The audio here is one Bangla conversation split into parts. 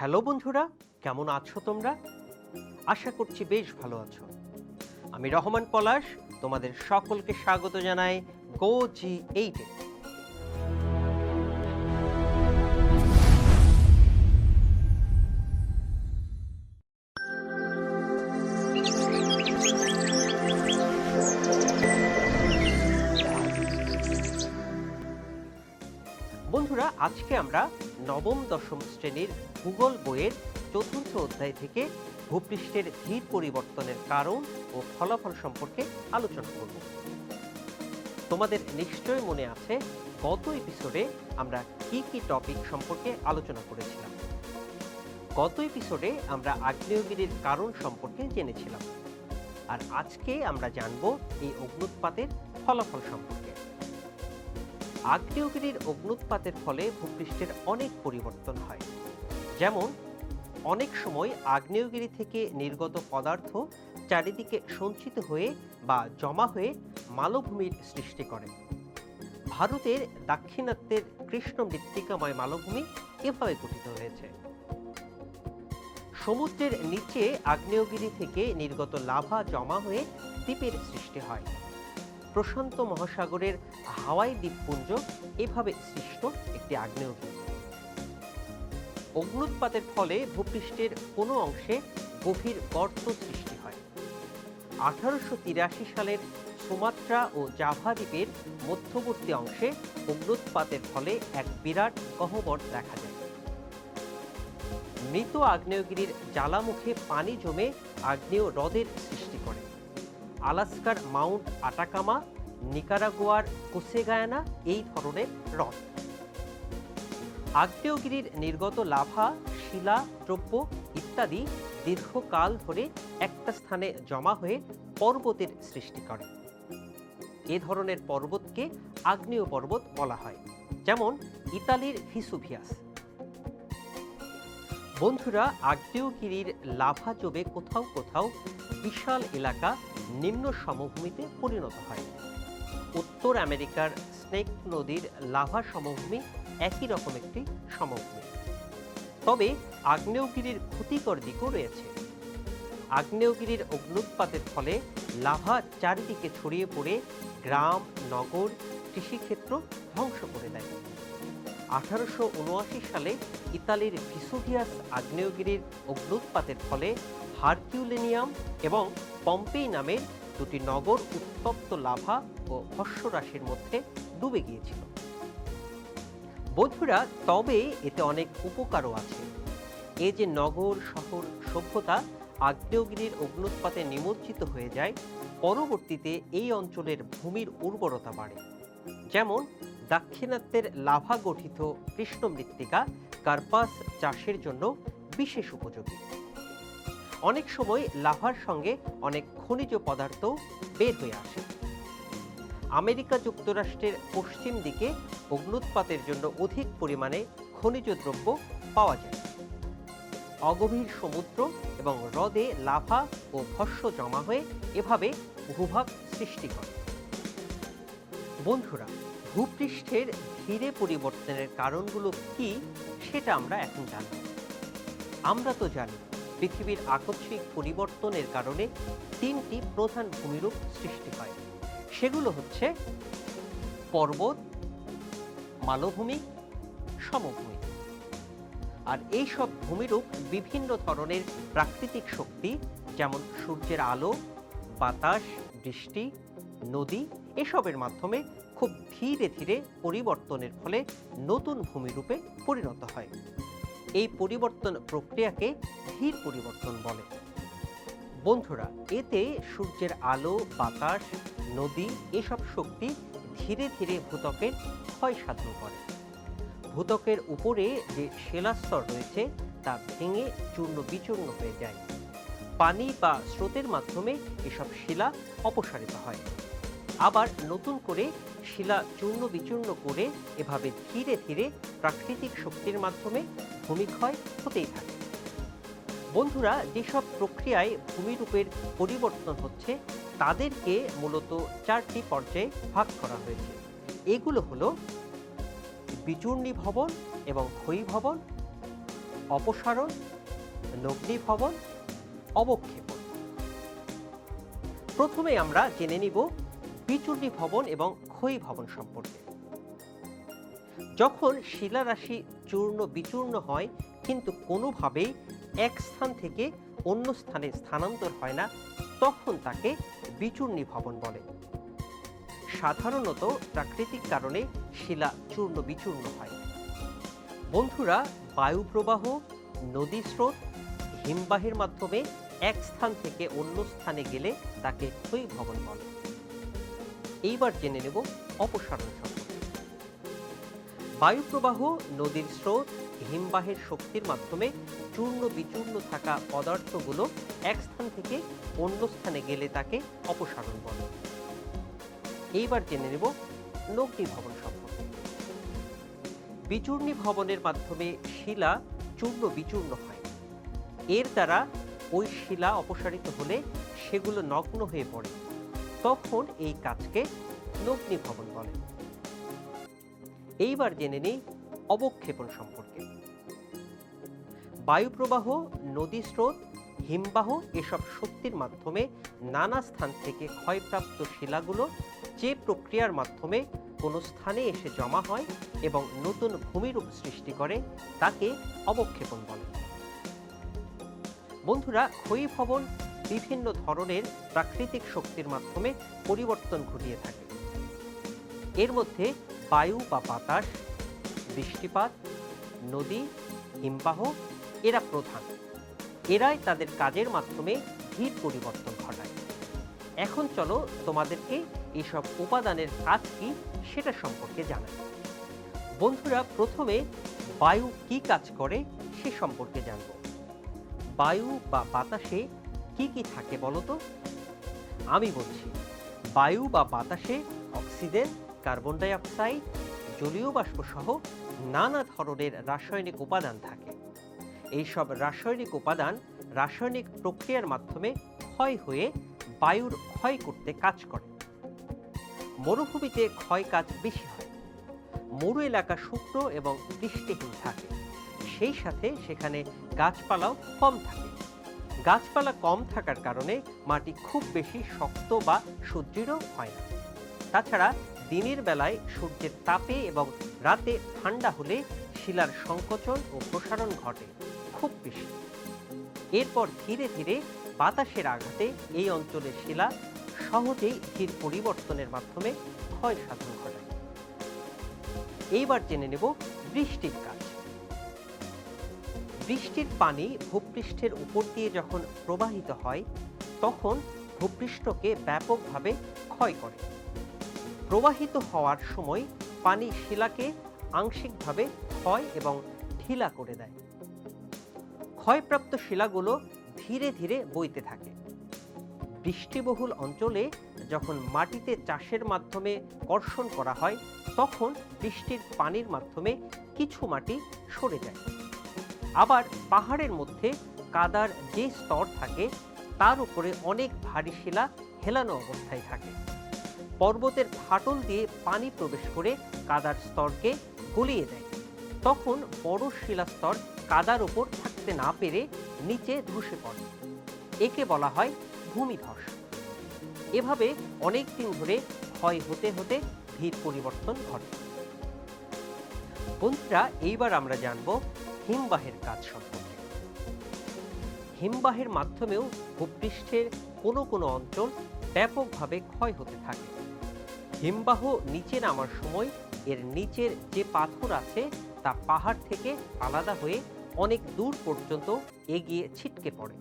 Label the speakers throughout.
Speaker 1: হ্যালো বন্ধুরা, কেমন আছো তোমরা? আশা করছি বেশ ভালো আছো। আমি রহমান পলাশ, তোমাদের সকলকে স্বাগত জানাই গো জি 8-এ। বন্ধুরা, আজকে আমরা নবম দশম শ্রেণীর ভূগোল বইয়ের চতুর্থ অধ্যায় থেকে ভূপৃষ্ঠের ধীর পরিবর্তনের কারণ ও ফলাফল সম্পর্কে আলোচনা করব। তোমাদের নিশ্চয় মনে আছে গত এপিসোডে আমরা কি কি টপিক সম্পর্কে আলোচনা করেছিলাম। গত এপিসোডে আমরা আগ্নেয়গিরির কারণ সম্পর্কে জেনেছিলাম, আর আজকে আমরা জানব এই অগ্ন্যুৎপাতের ফলাফল সম্পর্কে। আগ্নেয়গিরির অগ্ন্যুৎপাতের ফলে ভূপৃষ্ঠের অনেক পরিবর্তন হয়। যেমন অনেক সময় আগ্নেয়গিরি থেকে নির্গত পদার্থ চারিদিকে সঞ্চিত হয়ে বা জমা হয়ে মালভূমির সৃষ্টি করে। ভারতের দাক্ষিণাত্যের কৃষ্ণ মৃত্তিকাময় মালভূমি এভাবে গঠিত হয়েছে। সমুদ্রের নিচে আগ্নেয়গিরি থেকে নির্গত লাভা জমা হয়ে দ্বীপের সৃষ্টি হয়। প্রশান্ত মহাসাগরের হাওয়াই দ্বীপপুঞ্জ এভাবে সৃষ্ট একটি আগ্নেয়গিরি। অগ্ন্যুৎপাতের ফলে ভূপৃষ্ঠের কোনো অংশে গভীর গর্ত সৃষ্টি হয়। 1883 সালের সুমাত্রা ও জাভা দ্বীপের মধ্যবর্তী অংশে অগ্ন্যুৎপাতের ফলে এক বিরাট গহ্বর দেখা যায়। মৃত আগ্নেয়গিরির জ্বালামুখে পানি জমে আগ্নেয় হ্রদের সৃষ্টি করে। আলাস্কার মাউন্ট আটাকামা, নিকারাগুয়ার কোসেগায়ানা এই ধরনের হ্রদ। আগ্নেয়গিরির নির্গত লাভা, শিলা, দ্রব্য ইত্যাদি দীর্ঘকাল ধরে একটা স্থানে জমা হয়ে পর্বতের সৃষ্টি করে। এ ধরনের পর্বতকে আগ্নেয় পর্বত বলা হয়, যেমন ইতালির ভিসুভিয়াস। বন্ধুরা, আগ্নেয়গিরির লাভা জমে কোথাও কোথাও বিশাল এলাকা নিম্ন সমভূমিতে পরিণত হয়। উত্তর আমেরিকার স্নেক নদীর লাভা সমভূমি একই রকম একটি সমভূমি। তবে আগ্নেয়গিরির ক্ষতিকর দিকও রয়েছে। আগ্নেয়গিরির অগ্ন্যুৎপাতের ফলে লাভা চারিদিকে ছড়িয়ে পড়ে গ্রাম, নগর, কৃষিক্ষেত্র ধ্বংস করে দেয়। 1879 সালে ইতালির ভিসুভিয়াস আগ্নেয়গিরির অগ্ন্যুৎপাতের ফলে হারকিউলিনিয়াম এবং পম্পেই নামের দুটি নগর উত্তপ্ত লাভা ও ভস্মরাশির মধ্যে ডুবে গিয়েছিল। বন্ধুরা, তবে এতে অনেক উপকারও আছে। এই যে নগর, শহর, সভ্যতা আগ্নেয়গিরির অগ্ন্যুৎপাতে নিমজ্জিত হয়ে যায়, পরবর্তীতে এই অঞ্চলের ভূমির উর্বরতা বাড়ে। যেমন দাক্ষিণাত্যের লাভা গঠিত কৃষ্ণ মৃত্তিকা কার্পাস চাষের জন্য বিশেষ উপযোগী। অনেক সময় লাভার সঙ্গে অনেক খনিজ পদার্থ বের হয়ে আসে। আমেরিকা যুক্তরাষ্ট্রের পশ্চিম দিকে অগ্ন্যুৎপাতের জন্য অধিক পরিমাণে খনিজ দ্রব্য পাওয়া যায়। অগভীর সমুদ্র এবং হ্রদে লাভা ও ভস্ম জমা হয়ে এভাবে ভূভাগ সৃষ্টি করে। বন্ধুরা, ভূপৃষ্ঠের ধীরে পরিবর্তনের কারণগুলো কি সেটা আমরা এখন জানব। আমরা তো জানি পৃথিবীর আকস্মিক পরিবর্তনের কারণে তিনটি প্রধান ভূমিরূপ সৃষ্টি হয়। সেগুলো হচ্ছে পর্বত, মালভূমি, সমভূমি। আর এই সব ভূমিরূপ বিভিন্ন ধরনের প্রাকৃতিক শক্তি, যেমন সূর্যের আলো, বাতাস, বৃষ্টি, নদী এসবের মাধ্যমে খুব ধীরে ধীরে পরিবর্তনের ফলে নতুন ভূমিরূপে পরিণত হয়। এই পরিবর্তন প্রক্রিয়াকে ধীর পরিবর্তন বলে। বন্ধুরা, এতে সূর্যের আলো, বাতাস, নদী এসব শক্তি ধীরে ধীরে ভূত্বকের ক্ষয় সাধন করে। ভূত্বকের উপরে যে শিলাস্তর রয়েছে তা ভেঙে চূর্ণ বিচূর্ণ হয়ে যায়। পানি বা স্রোতের মাধ্যমে এসব শিলা অপসারিত হয়। আবার নতুন করে শিলা চূর্ণ বিচূর্ণ করে এভাবে ধীরে ধীরে প্রাকৃতিক শক্তির মাধ্যমে ভূমিক্ষয় হতেই থাকে। বন্ধুরা, যেসব প্রক্রিয়ায় ভূমিরূপের পরিবর্তন হচ্ছে তাদেরকে মূলত চারটি পর্যায়ে ভাগ করা হয়েছে। এগুলো হলো বিচূর্ণী ভবন এবং ক্ষয়ী ভবন, অপসারণ, নগ্নীভবন, অবক্ষেপণ। প্রথমে আমরা জেনে নিব বিচূর্ণীভবন এবং ক্ষয়ীভবন সম্পর্কে। যখন শিলারাশি চূর্ণ বিচূর্ণ হয় কিন্তু কোনোভাবেই এক স্থান থেকে অন্য স্থানে স্থানান্তর হয় না, তখন তাকে বিচূর্ণীভবন বলে। সাধারণত প্রাকৃতিক কারণে শিলা চূর্ণ বিচূর্ণ হয়। বন্ধুরা, বায়ু প্রবাহ, নদী স্রোত, হিমবাহের মাধ্যমে এক স্থান থেকে অন্য স্থানে গেলে তাকে ক্ষয়ীভবন বলে। এইবার জেনে নেব অপসারণ সম্পর্কে। বায়ু প্রবাহ, নদীর স্রোত, হিমবাহের শক্তির মাধ্যমে চূর্ণ বিচূর্ণ থাকা পদার্থগুলো এক স্থান থেকে অন্য স্থানে গেলে তাকে অপসারণ বলে। এইবার জেনে নেব নগ্নীভবন সম্পর্কে। বিচূর্ণীভবনের মাধ্যমে শিলা চূর্ণ বিচূর্ণ হয়। এর দ্বারা ওই শিলা অপসারিত হলে সেগুলো নগ্ন হয়ে পড়ে, তখন এই কাজকে নগ্নীভবন বলে। এইবার জেনে নিই অবক্ষেপণ সম্পর্কে। বায়ু প্রবাহ, নদী স্রোত, হিমবাহ এসব শক্তির মাধ্যমে নানা স্থান থেকে ক্ষয়প্রাপ্ত শিলাগুলো যে প্রক্রিয়ার মাধ্যমে কোনো স্থানে এসে জমা হয় এবং নতুন ভূমিরূপ সৃষ্টি করে তাকে অবক্ষেপণ বলে। বন্ধুরা, ক্ষয়ীভবন বিভিন্ন ধরনের প্রাকৃতিক শক্তির মাধ্যমে পরিবর্তন ঘটিয়ে থাকে। এর মধ্যে বায়ু বা বাতাস, বৃষ্টিপাত, নদী, হিমবাহ এরা প্রধান। এরাই তাদের কাজের মাধ্যমে ধীর পরিবর্তন ঘটায়। এখন চলো তোমাদেরকে এসব উপাদানের কাজ কি সেটা সম্পর্কে জানাই। বন্ধুরা, প্রথমে বায়ু কি কাজ করে সে সম্পর্কে জানব। বায়ু বা বাতাসে কি কি থাকে বলো তো? আমি বলছি, বায়ু বা বাতাসে অক্সিজেন, কার্বন ডাই অক্সাইড, জলীয় বাষ্প সহ নানা ধরনের রাসায়নিক উপাদান থাকে। এইসব রাসায়নিক উপাদান রাসায়নিক প্রক্রিয়ার মাধ্যমে ক্ষয় হয়ে বায়ুর ক্ষয় করতে কাজ করে। মরুভূমিতে ক্ষয় কাজ বেশি হয়। মরু এলাকা শুকনো এবং বৃষ্টিহীন থাকে, সেই সাথে সেখানে গাছপালাও কম থাকে। গাছপালা কম থাকার কারণে মাটি খুব বেশি শক্ত বা সুদৃঢ় হয় না। তাছাড়া দিনের বেলায় সূর্যের তাপে এবং রাতে ঠান্ডা হলে শিলার সংকোচন ও প্রসারণ ঘটে খুব বেশি। এরপর ধীরে ধীরে বাতাসের আঘাতে এই অঞ্চলের শিলা সহজেই ধীর পরিবর্তনের মাধ্যমে ক্ষয় সাধন ঘটায়। এইবার জেনে নেব বৃষ্টির কাজ। বৃষ্টির পানি ভূপৃষ্ঠের উপর দিয়ে যখন প্রবাহিত হয় তখন ভূপৃষ্ঠকে ব্যাপকভাবে ক্ষয় করে। প্রবাহিত হওয়ার সময় পানি শিলাকে আংশিকভাবে ক্ষয় এবং ঢিলা করে দেয়। ক্ষয়প্রাপ্ত শিলাগুলো ধীরে ধীরে বইতে থাকে। বৃষ্টিবহুল অঞ্চলে যখন মাটিতে চাষের মাধ্যমে কর্ষণ করা হয় তখন বৃষ্টির পানির মাধ্যমে কিছু মাটি সরে যায়। আবার পাহাড়ের মধ্যে কাদার যে স্তর থাকে তার উপরে অনেক ভারী শিলা হেলানো অবস্থায় থাকে। পর্বতের ফাটল দিয়ে পানি প্রবেশ করে কাদার স্তরকে গলিয়ে দেয়। তখন বড় শিলাস্তর কাদার উপর থাকতে না পেরে নিচে ধসে পড়ে। একে বলা হয় ভূমিধস। এভাবে অনেক দিন ধরে ক্ষয় হতে হতে ধীর পরিবর্তন ঘটে। বন্ধুরা, এইবার আমরা জানব হিমবাহের কাজ সম্পর্কে। হিমবাহের মাধ্যমেও ভূপৃষ্ঠের কোনো কোনো অঞ্চল ব্যাপকভাবে ক্ষয় হতে থাকে। হিমবাহ নিচে নামার সময় এর নিচের যে পাথর আছে তা পাহাড় থেকে আলাদা হয়ে অনেক দূর পর্যন্ত এগিয়ে ছিটকে পড়ে।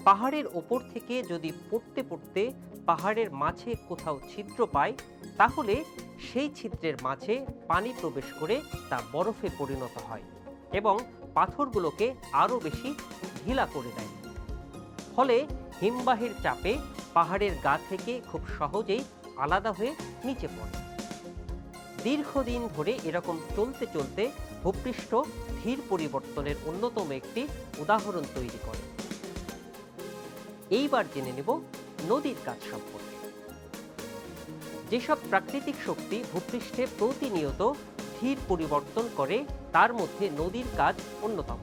Speaker 1: পাহাড়ের ওপর থেকে যদি পড়তে পড়তে পাহাড়ের মাঝে কোথাও ছিদ্র পায় তাহলে সেই ছিদ্রের মাঝে পানি প্রবেশ করে তা বরফে পরিণত হয় এবং পাথরগুলোকে আরও বেশি ঢিলা করে দেয়। ফলে হিমবাহের চাপে পাহাড়ের গা থেকে খুব সহজেই আলাদা হয়ে নিচে পড়ে। দীর্ঘদিন ধরে এরকম চলতে চলতে ভূপৃষ্ঠ ধীর পরিবর্তনের অন্যতম একটি উদাহরণ তৈরি করে। এইবার জেনে নেব নদীর কাজ সম্পর্কে। যেসব প্রাকৃতিক শক্তি ভূপৃষ্ঠে প্রতিনিয়ত ধীর পরিবর্তন করে তার মধ্যে নদীর কাজ অন্যতম।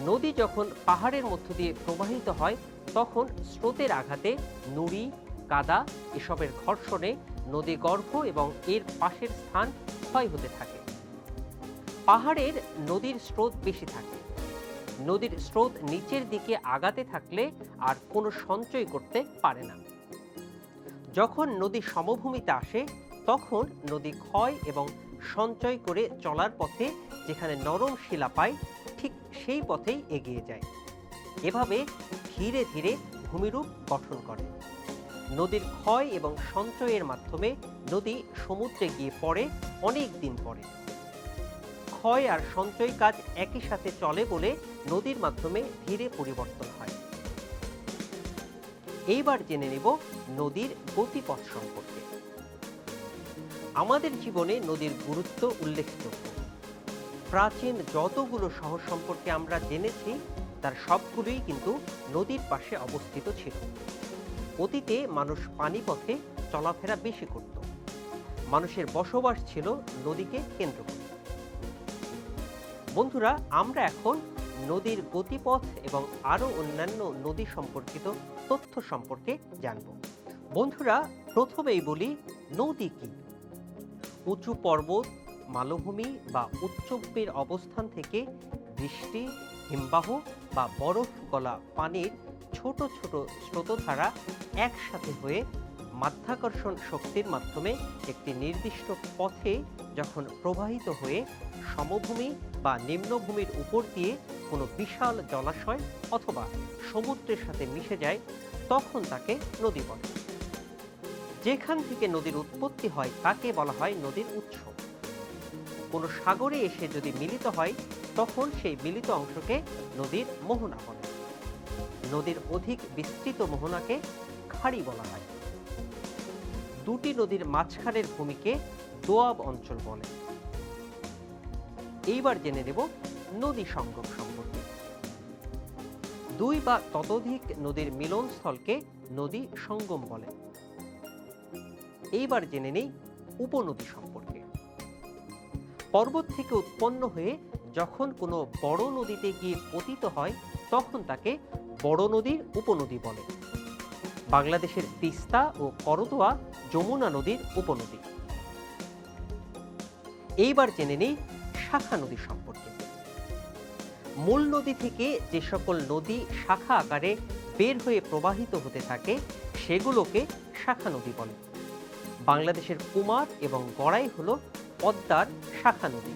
Speaker 1: নদী যখন পাহাড়ের মধ্য দিয়ে প্রবাহিত হয় তখন স্রোতের আঘাতে নুড়ি, কাদা এসবের ঘর্ষণে নদী গর্ভ এবং এর পাশের স্থান ক্ষয় হতে থাকে। পাহাড়ের নদীর স্রোত বেশি থাকে। নদীর স্রোত নিচের দিকে আগাতে থাকলে আর কোনো সঞ্চয় করতে পারে না। যখন নদী সমভূমিতে আসে তখন নদী ক্ষয় এবং সঞ্চয় করে চলার পথে যেখানে নরম শিলা পায় ঠিক সেই পথেই এগিয়ে যায়। এভাবে ধীরে ধীরে ভূমিরূপ গঠন করে। নদীর ক্ষয় এবং সঞ্চয়ের মাধ্যমে নদী সমুদ্রে গিয়ে পড়ে অনেক দিন পরে। ক্ষয় আর সঞ্চয় কাজ একই সাথে চলে বলে নদীর মাধ্যমে ধীরে পরিবর্তন হয়। এইবার জেনে নেব নদীর গতিপথ সম্পর্কে। আমাদের জীবনে নদীর গুরুত্ব উল্লেখযোগ্য। প্রাচীন যতগুলো শহর সম্পর্কে আমরা জেনেছি তার সবগুলোই কিন্তু নদীর পাশে অবস্থিত ছিল। অতীতে মানুষ পানিপথে চলাফেরা বেশি করত। মানুষের বসবাস ছিল নদীকে কেন্দ্র করে। বন্ধুরা, আমরা এখন নদীর গতিপথ এবং আরো অন্যান্য নদী সম্পর্কিত তথ্য সম্পর্কে জানব। বন্ধুরা, প্রথমেই বলি নদী কি। উঁচু পর্বত, মালভূমি বা উচ্চভূমির অবস্থান থেকে বৃষ্টি, হিমবাহ বা বরফ গলা পানির ছোট ছোট স্রোতধারা একসাথে হয়ে মাধ্যাকর্ষণ শক্তির মাধ্যমে একটি নির্দিষ্ট পথে যখন প্রবাহিত হয়ে সমভূমি বা নিম্নভূমির উপর দিয়ে কোনো বিশাল জলাশয় অথবা সমুদ্রের সাথে মিশে যায় তখন তাকে নদী বলে। যেখান থেকে নদীর উৎপত্তি হয় তাকে বলা হয় নদীর উৎস। কোনো সাগরে এসে যদি মিলিত হয় তখন সেই মিলিত অংশকে নদীর মোহনা বলে। নদীর অধিক বিস্তৃত মোহনাকে খাড়ি বলা হয়। দুটি নদীর মাঝখানের ভূমিকে দোয়াব অঞ্চল বলে। এইবার জেনে নেব নদী সঙ্গম সম্পর্কে। দুই বা ততোধিক নদীর মিলনস্থলকে নদী সঙ্গম বলে। এইবার জেনে নেই উপনদী সম্পর্কে। পর্বত থেকে উৎপন্ন হয়ে যখন কোনো বড় নদীতে গিয়ে পতিত হয় তখন তাকে বড় নদীর উপনদী বলে। বাংলাদেশের তিস্তা ও করতোয়া যমুনা নদীর উপনদী। এইবার জেনে নেই শাখা নদী সম্পর্কে। মূল নদী থেকে যে সকল নদী শাখা আকারে বের হয়ে প্রবাহিত হতে থাকে সেগুলোকে শাখা নদী বলে। বাংলাদেশের কুমার এবং গড়াই হলো পদ্মার শাখা নদী।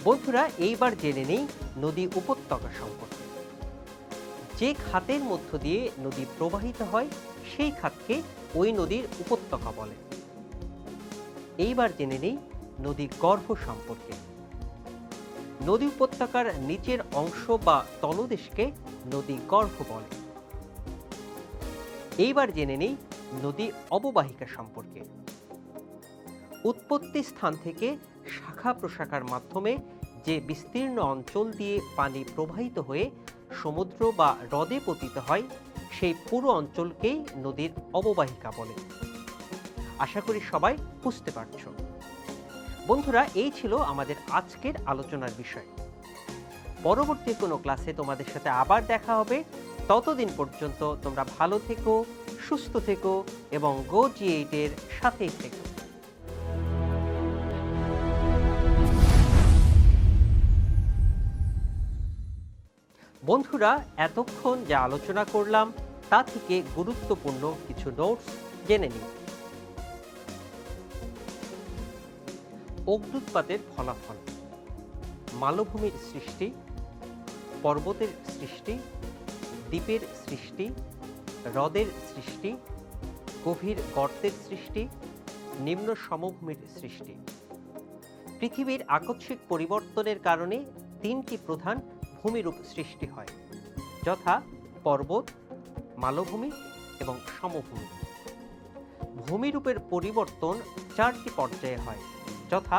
Speaker 1: বন্ধুরা, এইবার জেনে নেই নদী উপত্যকা সম্পর্কে। যে খাতের মধ্য দিয়ে নদী প্রবাহিত হয় সেই খাতকে ওই নদীর উপত্যকা বলে। এইবার জেনে নেই নদী গর্ভ সম্পর্কে। নদী উপত্যকার নিচের অংশ বা তলদেশকে নদী গর্ভ বলে। এইবার জেনে নেই নদী অববাহিকা সম্পর্কে। উৎপত্তি স্থান থেকে শাখা প্রশাখার মাধ্যমে যে বিস্তীর্ণ অঞ্চল দিয়ে পানি প্রবাহিত হয়ে সমুদ্র বা হ্রদে পতিত হয় সেই পুরো অঞ্চলকেই নদীর অববাহিকা বলে। আশা করি সবাই বুঝতে পারছ। বন্ধুরা, এই ছিল আমাদের আজকের আলোচনার বিষয়। পরবর্তী কোনো ক্লাসে তোমাদের সাথে আবার দেখা হবে। ততদিন পর্যন্ত তোমরা ভালো থেকো, সুস্থ থেকো এবং গো জি8 এর সাথেই থেকো। বন্ধুরা, এতক্ষণ যা আলোচনা করলাম তা থেকে গুরুত্বপূর্ণ কিছু নোটস জেনে নিন। অগ্ন্যুৎপাতের ফলাফল: মালভূমির সৃষ্টি, পর্বতের সৃষ্টি, দ্বীপের সৃষ্টি, হ্রদের সৃষ্টি, গভীর গর্তের সৃষ্টি, নিম্ন সমভূমির সৃষ্টি। পৃথিবীর আকস্মিক পরিবর্তনের কারণে তিনটি প্রধান ভূমিরূপ সৃষ্টি হয়, যথা পর্বত, মালভূমি এবং সমভূমি। ভূমিরূপের পরিবর্তন চারটি পর্যায়ে হয়, যথা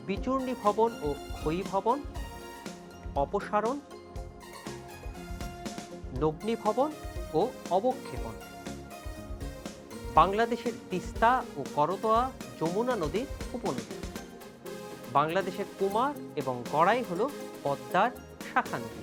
Speaker 1: বিচূর্ণীভবন ও ক্ষয়ীভবন, অপসারণ, নগ্নীভবন ও অবক্ষেপণ। বাংলাদেশের তিস্তা ও করতোয়া যমুনা নদীর উপনদী। বাংলাদেশের কুমার এবং গড়াই হল পদ্মার শাখা নদী।